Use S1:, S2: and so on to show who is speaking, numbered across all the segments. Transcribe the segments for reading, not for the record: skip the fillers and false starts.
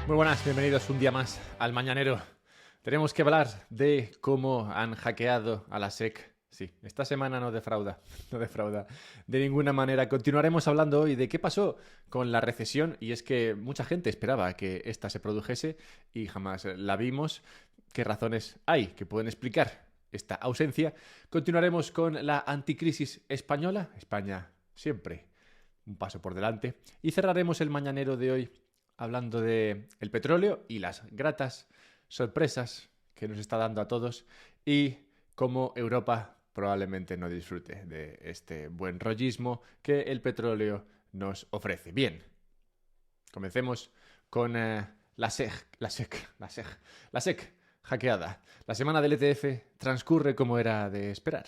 S1: Muy buenas, bienvenidos un día más al Mañanero. Tenemos que hablar de cómo han hackeado a la SEC. Sí, esta semana no defrauda de ninguna manera. Continuaremos hablando hoy de qué pasó con la recesión, y es que mucha gente esperaba que esta se produjese y jamás la vimos. ¿Qué razones hay que pueden explicar esta ausencia? Continuaremos con la anticrisis española. España siempre un paso por delante. Y cerraremos el Mañanero de hoy hablando de el petróleo y las gratas sorpresas que nos está dando a todos y cómo Europa probablemente no disfrute de este buen rollismo que el petróleo nos ofrece. Bien, comencemos con la SEC hackeada. La semana del ETF transcurre como era de esperar.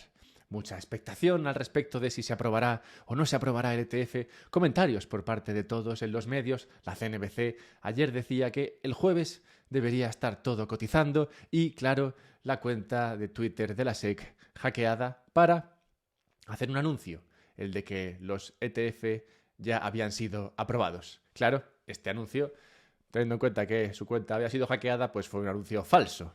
S1: Mucha expectación al respecto de si se aprobará o no se aprobará el ETF, comentarios por parte de todos en los medios. La CNBC ayer decía que el jueves debería estar todo cotizando y, claro, la cuenta de Twitter de la SEC hackeada para hacer un anuncio, el de que los ETF ya habían sido aprobados. Claro, este anuncio, teniendo en cuenta que su cuenta había sido hackeada, pues fue un anuncio falso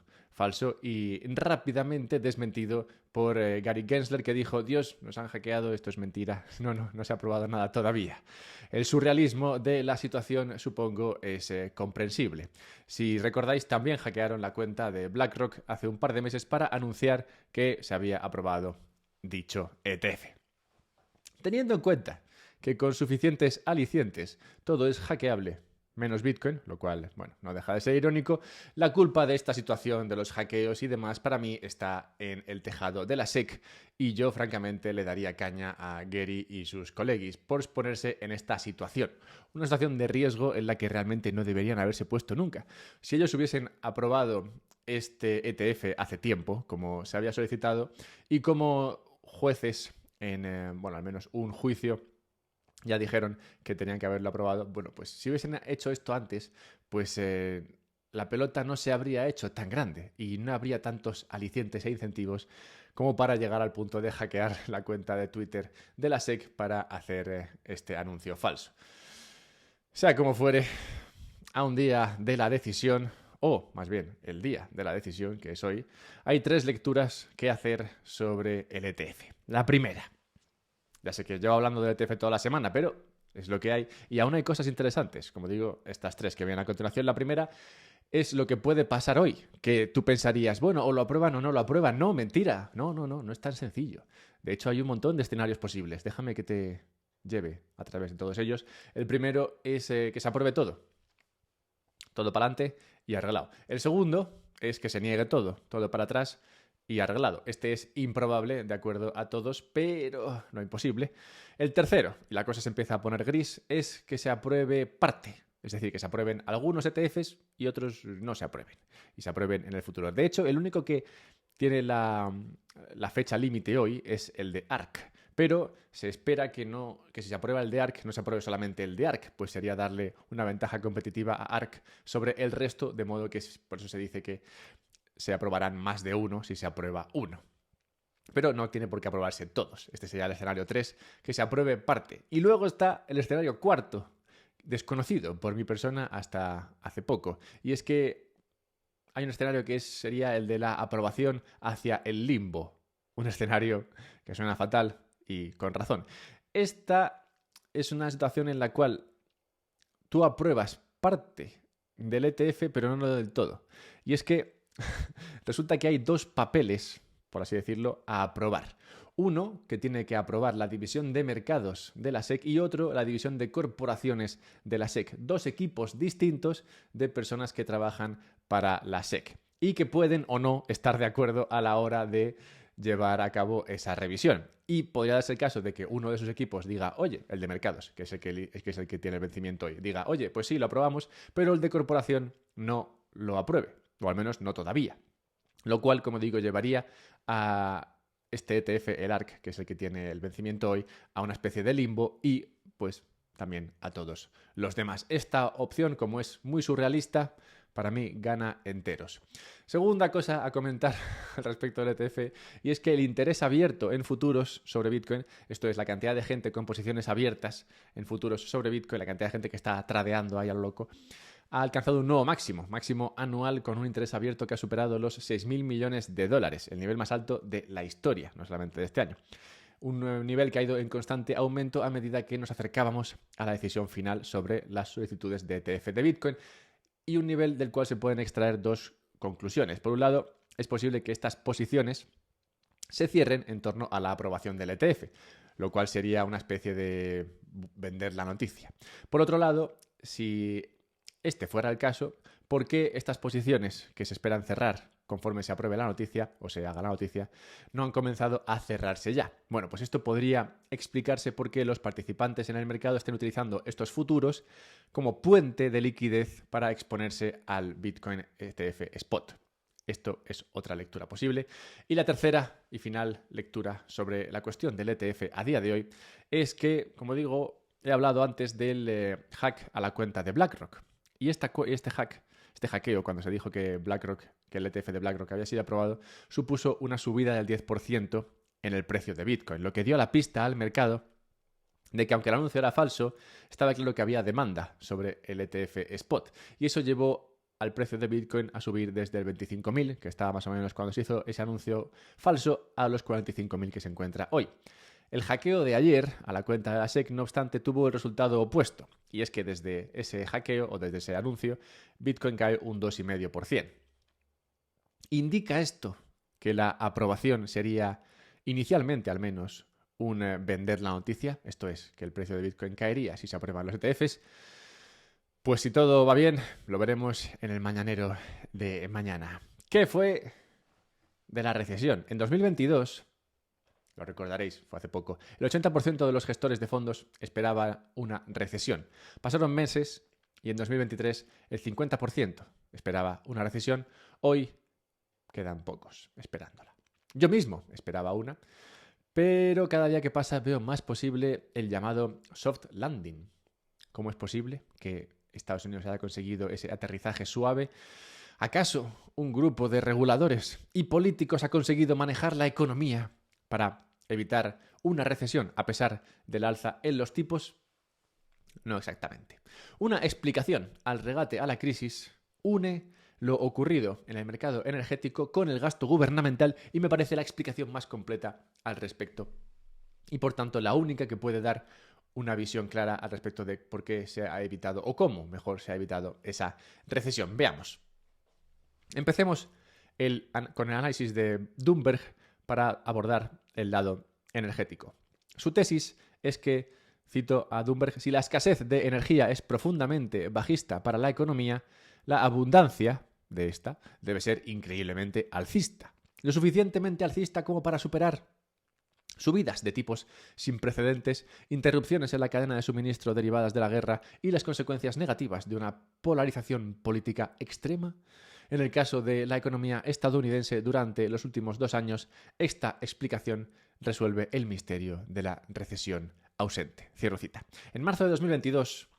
S1: y rápidamente desmentido por Gary Gensler, que dijo: Dios, nos han hackeado, esto es mentira, no se ha aprobado nada todavía. El surrealismo de la situación, supongo, es comprensible. Si recordáis, también hackearon la cuenta de BlackRock hace un par de meses para anunciar que se había aprobado dicho ETF. Teniendo en cuenta que con suficientes alicientes todo es hackeable, menos Bitcoin, lo cual, bueno, no deja de ser irónico, la culpa de esta situación de los hackeos y demás para mí está en el tejado de la SEC, y yo francamente le daría caña a Gary y sus coleguis por ponerse en esta situación. Una situación de riesgo en la que realmente no deberían haberse puesto nunca. Si ellos hubiesen aprobado este ETF hace tiempo, como se había solicitado, y como jueces en, al menos un juicio, ya dijeron que tenían que haberlo aprobado. Bueno, pues si hubiesen hecho esto antes, pues la pelota no se habría hecho tan grande y no habría tantos alicientes e incentivos como para llegar al punto de hackear la cuenta de Twitter de la SEC para hacer este anuncio falso. Sea como fuere, a un día de la decisión, o más bien el día de la decisión, que es hoy, hay 3 lecturas que hacer sobre el ETF. La primera: ya sé que llevo hablando del ETF toda la semana, pero es lo que hay. Y aún hay cosas interesantes. Como digo, estas 3 que vienen a continuación. La primera es lo que puede pasar hoy. Que tú pensarías, bueno, o lo aprueban o no lo aprueban. No, mentira. No es tan sencillo. De hecho, hay un montón de escenarios posibles. Déjame que te lleve a través de todos ellos. El primero es que se apruebe todo. Todo para adelante y arreglado. El segundo es que se niegue todo para atrás y arreglado. Este es improbable, de acuerdo a todos, pero no imposible. El tercero, y la cosa se empieza a poner gris, es que se apruebe parte. Es decir, que se aprueben algunos ETFs y otros no se aprueben. Y se aprueben en el futuro. De hecho, el único que tiene la fecha límite hoy es el de ARK. Pero se espera que si se aprueba el de ARK, no se apruebe solamente el de ARK, pues sería darle una ventaja competitiva a ARK sobre el resto, de modo que por eso se dice que se aprobarán más de uno si se aprueba uno. Pero no tiene por qué aprobarse todos. Este sería el escenario 3, que se apruebe parte. Y luego está el escenario 4, desconocido por mi persona hasta hace poco. Y es que hay un escenario que sería el de la aprobación hacia el limbo. Un escenario que suena fatal y con razón. Esta es una situación en la cual tú apruebas parte del ETF, pero no del todo. Y es que resulta que hay 2 papeles, por así decirlo, a aprobar. Uno que tiene que aprobar la división de mercados de la SEC y otro la división de corporaciones de la SEC. 2 equipos distintos de personas que trabajan para la SEC y que pueden o no estar de acuerdo a la hora de llevar a cabo esa revisión. Y podría darse el caso de que uno de esos equipos diga, oye, el de mercados, que es el que tiene el vencimiento hoy, diga, oye, pues sí, lo aprobamos, pero el de corporación no lo apruebe, o al menos no todavía. Lo cual, como digo, llevaría a este ETF, el ARK, que es el que tiene el vencimiento hoy, a una especie de limbo y, pues, también a todos los demás. Esta opción, como es muy surrealista, para mí gana enteros. Segunda cosa a comentar al respecto del ETF, y es que el interés abierto en futuros sobre Bitcoin, esto es la cantidad de gente con posiciones abiertas en futuros sobre Bitcoin, la cantidad de gente que está tradeando ahí a lo loco, ha alcanzado un nuevo máximo anual con un interés abierto que ha superado los 6.000 millones de dólares, el nivel más alto de la historia, no solamente de este año. Un nivel que ha ido en constante aumento a medida que nos acercábamos a la decisión final sobre las solicitudes de ETF de Bitcoin, y un nivel del cual se pueden extraer dos conclusiones. Por un lado, es posible que estas posiciones se cierren en torno a la aprobación del ETF, lo cual sería una especie de vender la noticia. Por otro lado, si este fuera el caso, ¿por qué estas posiciones que se esperan cerrar conforme se apruebe la noticia o se haga la noticia no han comenzado a cerrarse ya? Bueno, pues esto podría explicarse por qué los participantes en el mercado estén utilizando estos futuros como puente de liquidez para exponerse al Bitcoin ETF Spot. Esto es otra lectura posible. Y la tercera y final lectura sobre la cuestión del ETF a día de hoy es que, como digo, he hablado antes del hack a la cuenta de BlackRock. Y este hackeo, cuando se dijo que el ETF de BlackRock había sido aprobado, supuso una subida del 10% en el precio de Bitcoin, lo que dio la pista al mercado de que, aunque el anuncio era falso, estaba claro que había demanda sobre el ETF Spot. Y eso llevó al precio de Bitcoin a subir desde el 25.000, que estaba más o menos cuando se hizo ese anuncio falso, a los 45.000 que se encuentra hoy. El hackeo de ayer a la cuenta de la SEC, no obstante, tuvo el resultado opuesto, y es que desde ese hackeo o desde ese anuncio, Bitcoin cae un 2,5%. ¿Indica esto que la aprobación sería, inicialmente al menos, un vender la noticia? Esto es, que el precio de Bitcoin caería si se aprueban los ETFs. Pues si todo va bien, lo veremos en el mañanero de mañana. ¿Qué fue de la recesión? En 2022, lo recordaréis, fue hace poco, el 80% de los gestores de fondos esperaba una recesión. Pasaron meses y en 2023 el 50% esperaba una recesión. Hoy quedan pocos esperándola. Yo mismo esperaba una, pero cada día que pasa veo más posible el llamado soft landing. ¿Cómo es posible que Estados Unidos haya conseguido ese aterrizaje suave? ¿Acaso un grupo de reguladores y políticos ha conseguido manejar la economía para evitar una recesión a pesar del alza en los tipos? No exactamente. Una explicación al regate a la crisis une lo ocurrido en el mercado energético con el gasto gubernamental y me parece la explicación más completa al respecto. Y por tanto la única que puede dar una visión clara al respecto de por qué se ha evitado o cómo mejor se ha evitado esa recesión. Veamos. Empecemos con el análisis de Bloomberg para abordar el lado energético. Su tesis es que, cito a Bloomberg, si la escasez de energía es profundamente bajista para la economía, la abundancia de esta debe ser increíblemente alcista. Lo suficientemente alcista como para superar subidas de tipos sin precedentes, interrupciones en la cadena de suministro derivadas de la guerra y las consecuencias negativas de una polarización política extrema. En el caso de la economía estadounidense durante los últimos 2 años, esta explicación resuelve el misterio de la recesión ausente. Cierro cita. En marzo de 2022,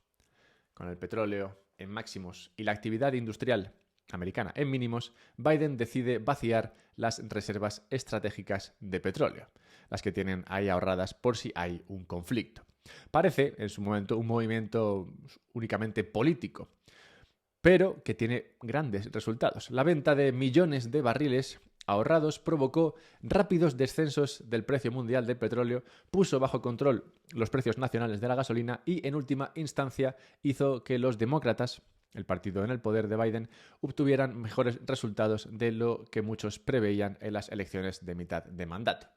S1: con el petróleo en máximos y la actividad industrial americana en mínimos, Biden decide vaciar las reservas estratégicas de petróleo, las que tienen ahí ahorradas por si hay un conflicto. Parece, en su momento, un movimiento únicamente político, pero que tiene grandes resultados. La venta de millones de barriles ahorrados provocó rápidos descensos del precio mundial del petróleo, puso bajo control los precios nacionales de la gasolina y, en última instancia, hizo que los demócratas, el partido en el poder de Biden, obtuvieran mejores resultados de lo que muchos preveían en las elecciones de mitad de mandato.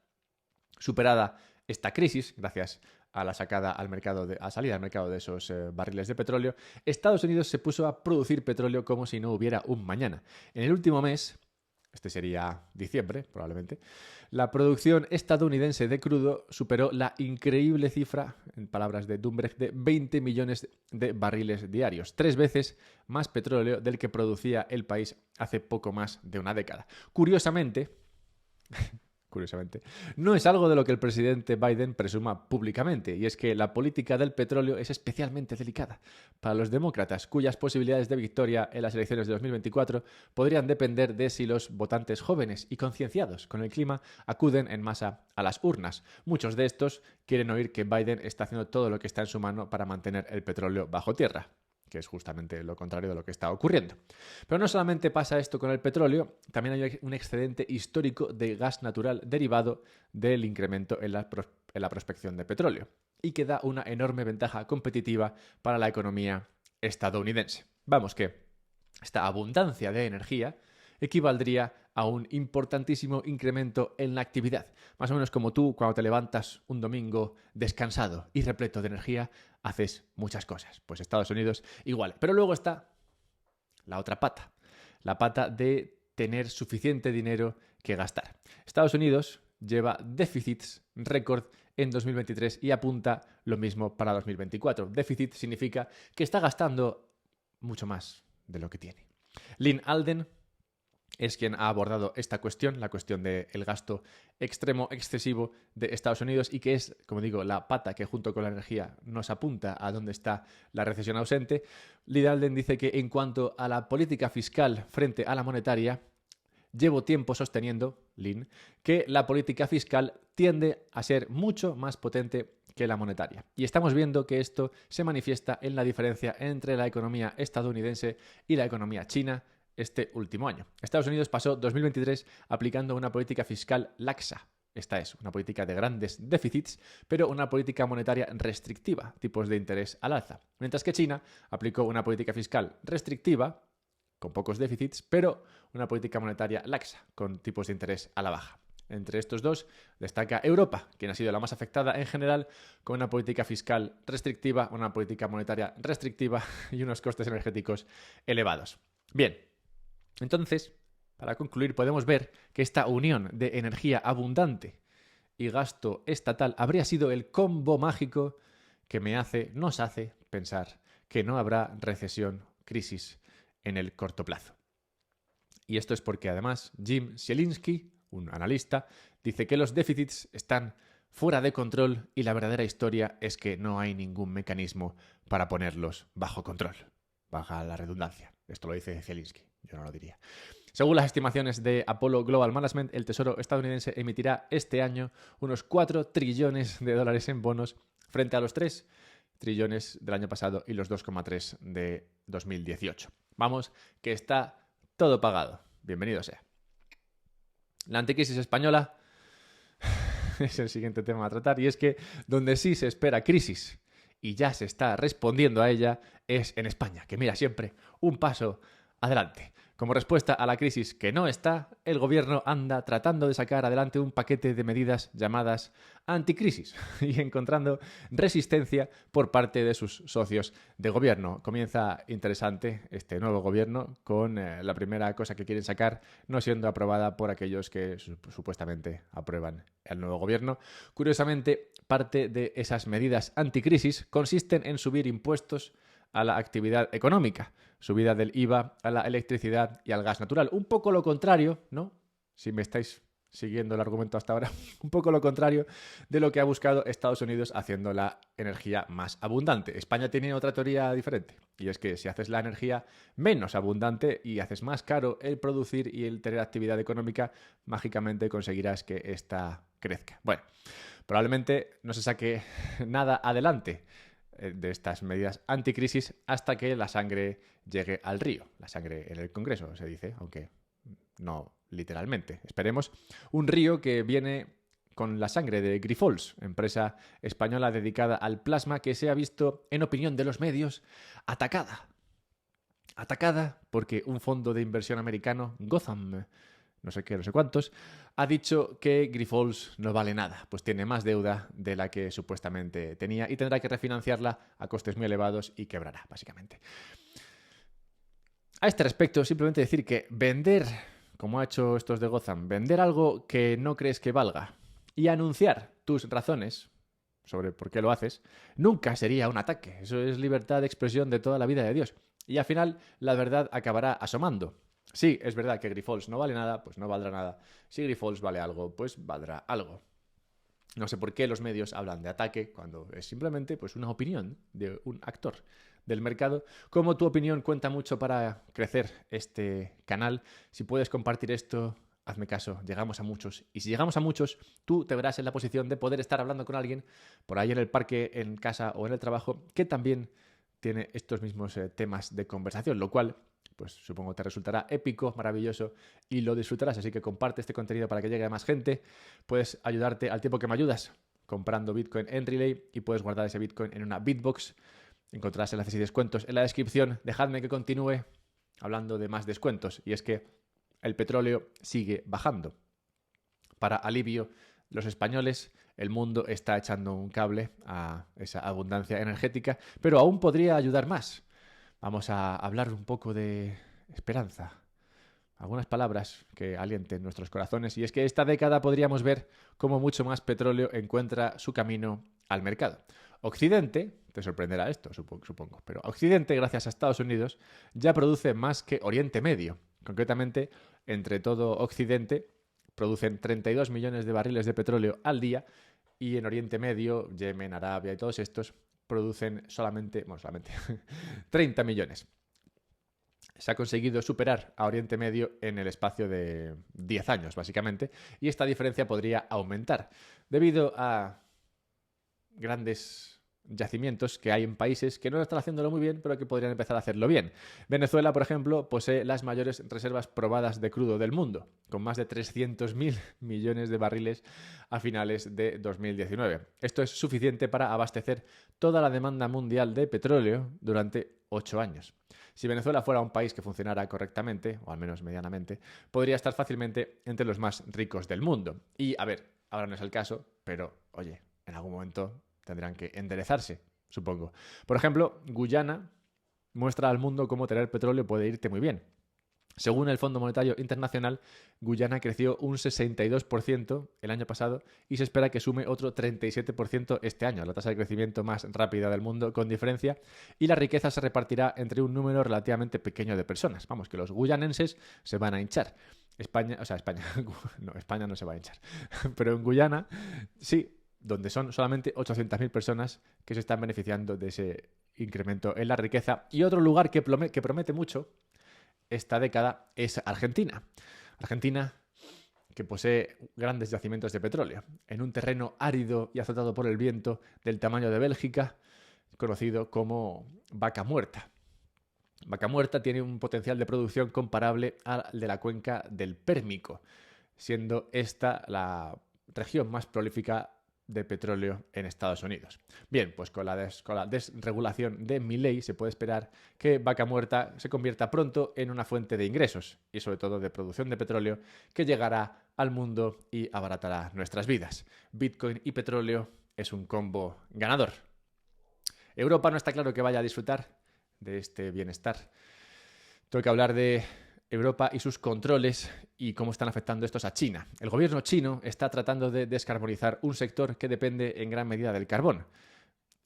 S1: Superada esta crisis, gracias a la salida al mercado de esos barriles de petróleo, Estados Unidos se puso a producir petróleo como si no hubiera un mañana. En el último mes, este sería diciembre probablemente, la producción estadounidense de crudo superó la increíble cifra, en palabras de Bloomberg, de 20 millones de barriles diarios, 3 veces más petróleo del que producía el país hace poco más de una década. Curiosamente, no es algo de lo que el presidente Biden presuma públicamente, y es que la política del petróleo es especialmente delicada para los demócratas, cuyas posibilidades de victoria en las elecciones de 2024 podrían depender de si los votantes jóvenes y concienciados con el clima acuden en masa a las urnas. Muchos de estos quieren oír que Biden está haciendo todo lo que está en su mano para mantener el petróleo bajo tierra. que es justamente lo contrario de lo que está ocurriendo. Pero no solamente pasa esto con el petróleo, también hay un excedente histórico de gas natural derivado del incremento en la prospección de petróleo y que da una enorme ventaja competitiva para la economía estadounidense. Vamos que esta abundancia de energía equivaldría a un importantísimo incremento en la actividad. Más o menos como tú cuando te levantas un domingo descansado y repleto de energía, haces muchas cosas. Pues Estados Unidos igual. Pero luego está la otra pata. La pata de tener suficiente dinero que gastar. Estados Unidos lleva déficits récord en 2023 y apunta lo mismo para 2024. Déficit significa que está gastando mucho más de lo que tiene. Lynn Alden es quien ha abordado esta cuestión, la cuestión del gasto extremo, excesivo de Estados Unidos y que es, como digo, la pata que junto con la energía nos apunta a dónde está la recesión ausente. Lynn Alden dice que en cuanto a la política fiscal frente a la monetaria, llevo tiempo sosteniendo, Lynn, que la política fiscal tiende a ser mucho más potente que la monetaria. Y estamos viendo que esto se manifiesta en la diferencia entre la economía estadounidense y la economía china este último año. Estados Unidos pasó 2023 aplicando una política fiscal laxa. Esta es una política de grandes déficits, pero una política monetaria restrictiva, tipos de interés al alza. Mientras que China aplicó una política fiscal restrictiva, con pocos déficits, pero una política monetaria laxa, con tipos de interés a la baja. Entre estos dos destaca Europa, quien ha sido la más afectada en general, con una política fiscal restrictiva, una política monetaria restrictiva y unos costes energéticos elevados. Bien, entonces, para concluir, podemos ver que esta unión de energía abundante y gasto estatal habría sido el combo mágico que nos hace pensar que no habrá recesión, crisis en el corto plazo. Y esto es porque además Jim Zielinski, un analista, dice que los déficits están fuera de control y la verdadera historia es que no hay ningún mecanismo para ponerlos bajo control. Baja la redundancia. Esto lo dice Zielinski, yo no lo diría. Según las estimaciones de Apollo Global Management, el Tesoro estadounidense emitirá este año unos 4 trillones de dólares en bonos frente a los 3 trillones del año pasado y los 2,3 de 2018. Vamos, que está todo pagado. Bienvenido sea. La anticrisis española es el siguiente tema a tratar y es que donde sí se espera crisis y ya se está respondiendo a ella es en España, que mira siempre un paso adelante. Como respuesta a la crisis que no está, el gobierno anda tratando de sacar adelante un paquete de medidas llamadas anticrisis y encontrando resistencia por parte de sus socios de gobierno. Comienza interesante este nuevo gobierno con la primera cosa que quieren sacar no siendo aprobada por aquellos que supuestamente aprueban el nuevo gobierno. Curiosamente, parte de esas medidas anticrisis consisten en subir impuestos a la actividad económica, subida del IVA a la electricidad y al gas natural. Un poco lo contrario, ¿no? Si me estáis siguiendo el argumento hasta ahora, un poco lo contrario de lo que ha buscado Estados Unidos haciendo la energía más abundante. España tiene otra teoría diferente, y es que si haces la energía menos abundante y haces más caro el producir y el tener actividad económica, mágicamente conseguirás que ésta crezca. Bueno, probablemente no se saque nada adelante de estas medidas anticrisis hasta que la sangre llegue al río. La sangre en el Congreso, se dice, aunque no literalmente. Esperemos. Un río que viene con la sangre de Grifols, empresa española dedicada al plasma que se ha visto, en opinión de los medios, atacada. Atacada porque un fondo de inversión americano, Gotham, no sé qué, no sé cuántos, ha dicho que Grifols no vale nada, pues tiene más deuda de la que supuestamente tenía y tendrá que refinanciarla a costes muy elevados y quebrará, básicamente. A este respecto, simplemente decir que vender, como ha hecho estos de Gotham, vender algo que no crees que valga y anunciar tus razones sobre por qué lo haces, nunca sería un ataque. Eso es libertad de expresión de toda la vida de Dios. Y al final, la verdad acabará asomando. Sí, es verdad que Grifols no vale nada, pues no valdrá nada. Si Grifols vale algo, pues valdrá algo. No sé por qué los medios hablan de ataque cuando es simplemente pues, una opinión de un actor del mercado. Como tu opinión cuenta mucho para crecer este canal, si puedes compartir esto, hazme caso, llegamos a muchos. Y si llegamos a muchos, tú te verás en la posición de poder estar hablando con alguien por ahí en el parque, en casa o en el trabajo, que también tiene estos mismos temas de conversación, lo cual pues supongo te resultará épico, maravilloso y lo disfrutarás. Así que comparte este contenido para que llegue a más gente. Puedes ayudarte al tiempo que me ayudas comprando Bitcoin en Relay y puedes guardar ese Bitcoin en una Bitbox. Encontrarás enlaces y descuentos en la descripción. Dejadme que continúe hablando de más descuentos. Y es que el petróleo sigue bajando. Para alivio, los españoles, el mundo está echando un cable a esa abundancia energética, pero aún podría ayudar más. Vamos a hablar un poco de esperanza. Algunas palabras que alienten nuestros corazones. Y es que esta década podríamos ver cómo mucho más petróleo encuentra su camino al mercado. Occidente, te sorprenderá esto, supongo, pero Occidente, gracias a Estados Unidos, ya produce más que Oriente Medio. Concretamente, entre todo Occidente, producen 32 millones de barriles de petróleo al día y en Oriente Medio, Yemen, Arabia y todos estos producen solamente 30 millones. Se ha conseguido superar a Oriente Medio en el espacio de 10 años, básicamente, y esta diferencia podría aumentar debido a grandes yacimientos que hay en países que no están haciéndolo muy bien, pero que podrían empezar a hacerlo bien. Venezuela, por ejemplo, posee las mayores reservas probadas de crudo del mundo, con más de 300.000 millones de barriles a finales de 2019. Esto es suficiente para abastecer toda la demanda mundial de petróleo durante 8 años. Si Venezuela fuera un país que funcionara correctamente, o al menos medianamente, podría estar fácilmente entre los más ricos del mundo. Y, a ver, ahora no es el caso, pero, oye, en algún momento tendrán que enderezarse, supongo. Por ejemplo, Guyana muestra al mundo cómo tener petróleo puede irte muy bien. Según el Fondo Monetario Internacional, Guyana creció un 62% el año pasado y se espera que sume otro 37% este año, la tasa de crecimiento más rápida del mundo con diferencia, y la riqueza se repartirá entre un número relativamente pequeño de personas. Vamos, que los guyanenses se van a hinchar. España no se va a hinchar. Pero en Guyana, sí, donde son solamente 800.000 personas que se están beneficiando de ese incremento en la riqueza. Y otro lugar que promete mucho esta década es Argentina. Argentina, que posee grandes yacimientos de petróleo, en un terreno árido y azotado por el viento del tamaño de Bélgica, conocido como Vaca Muerta. Vaca Muerta tiene un potencial de producción comparable al de la cuenca del Pérmico, siendo esta la región más prolífica de petróleo en Estados Unidos. Bien, pues con la desregulación de Milei se puede esperar que Vaca Muerta se convierta pronto en una fuente de ingresos y sobre todo de producción de petróleo que llegará al mundo y abaratará nuestras vidas. Bitcoin y petróleo es un combo ganador. Europa no está claro que vaya a disfrutar de este bienestar. Tengo que hablar de Europa y sus controles y cómo están afectando estos a China. El gobierno chino está tratando de descarbonizar un sector que depende en gran medida del carbón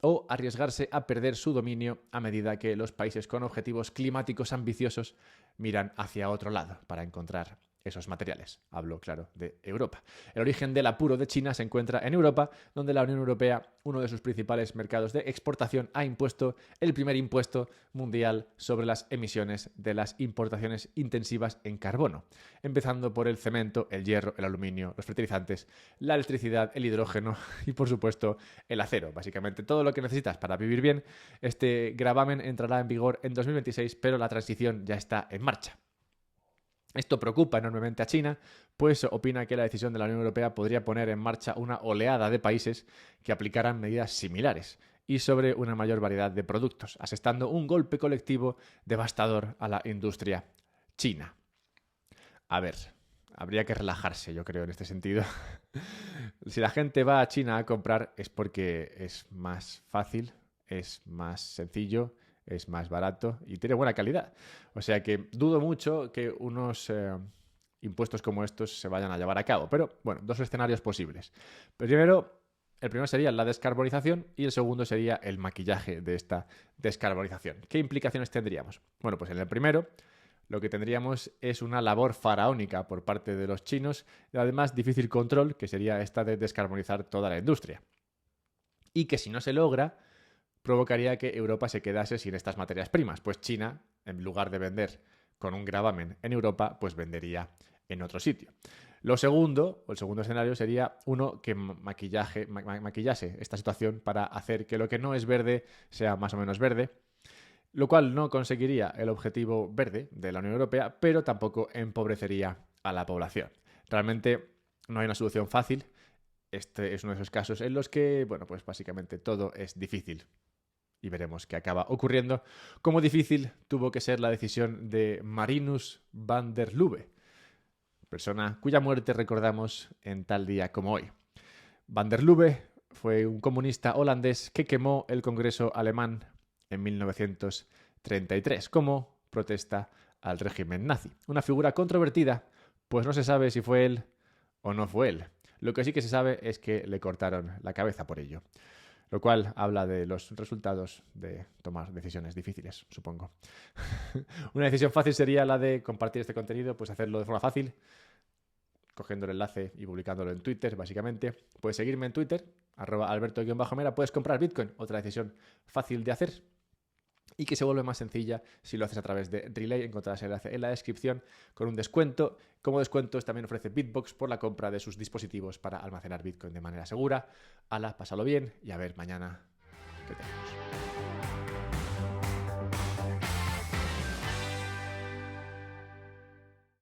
S1: o arriesgarse a perder su dominio a medida que los países con objetivos climáticos ambiciosos miran hacia otro lado para encontrar esos materiales. Hablo, claro, de Europa. El origen del apuro de China se encuentra en Europa, donde la Unión Europea, uno de sus principales mercados de exportación, ha impuesto el primer impuesto mundial sobre las emisiones de las importaciones intensivas en carbono, empezando por el cemento, el hierro, el aluminio, los fertilizantes, la electricidad, el hidrógeno y, por supuesto, el acero. Básicamente todo lo que necesitas para vivir bien. Este gravamen entrará en vigor en 2026, pero la transición ya está en marcha. Esto preocupa enormemente a China, pues opina que la decisión de la Unión Europea podría poner en marcha una oleada de países que aplicaran medidas similares y sobre una mayor variedad de productos, asestando un golpe colectivo devastador a la industria china. A ver, habría que relajarse, yo creo, en este sentido. Si la gente va a China a comprar es porque es más fácil, es más sencillo, es más barato y tiene buena calidad. O sea que dudo mucho que unos impuestos como estos se vayan a llevar a cabo. Pero bueno, dos escenarios posibles. El primero sería la descarbonización y el segundo sería el maquillaje de esta descarbonización. ¿Qué implicaciones tendríamos? Bueno, pues en el primero lo que tendríamos es una labor faraónica por parte de los chinos y además difícil control, que sería esta de descarbonizar toda la industria. Y que si no se logra, provocaría que Europa se quedase sin estas materias primas, pues China, en lugar de vender con un gravamen en Europa, pues vendería en otro sitio. El segundo escenario sería uno que maquillase esta situación para hacer que lo que no es verde sea más o menos verde lo cual no conseguiría el objetivo verde de la Unión Europea, pero tampoco empobrecería a la población. Realmente no hay una solución fácil. Este es uno de esos casos en los que, bueno, pues básicamente todo es difícil. Y veremos qué acaba ocurriendo. Como difícil tuvo que ser la decisión de Marinus van der Lubbe, persona cuya muerte recordamos en tal día como hoy. Van der Lubbe fue un comunista holandés que quemó el Congreso alemán en 1933 como protesta al régimen nazi. Una figura controvertida, pues no se sabe si fue él o no fue él. Lo que sí que se sabe es que le cortaron la cabeza por ello. Lo cual habla de los resultados de tomar decisiones difíciles, supongo. Una decisión fácil sería la de compartir este contenido, pues hacerlo de forma fácil, cogiendo el enlace y publicándolo en Twitter, básicamente. Puedes seguirme en Twitter, @alberto_mera. Puedes comprar Bitcoin, otra decisión fácil de hacer y que se vuelve más sencilla si lo haces a través de Relay. Encontrarás el enlace en la descripción con un descuento. Como descuentos también ofrece Bitbox por la compra de sus dispositivos para almacenar Bitcoin de manera segura. Hala, pásalo bien y a ver mañana qué tenemos.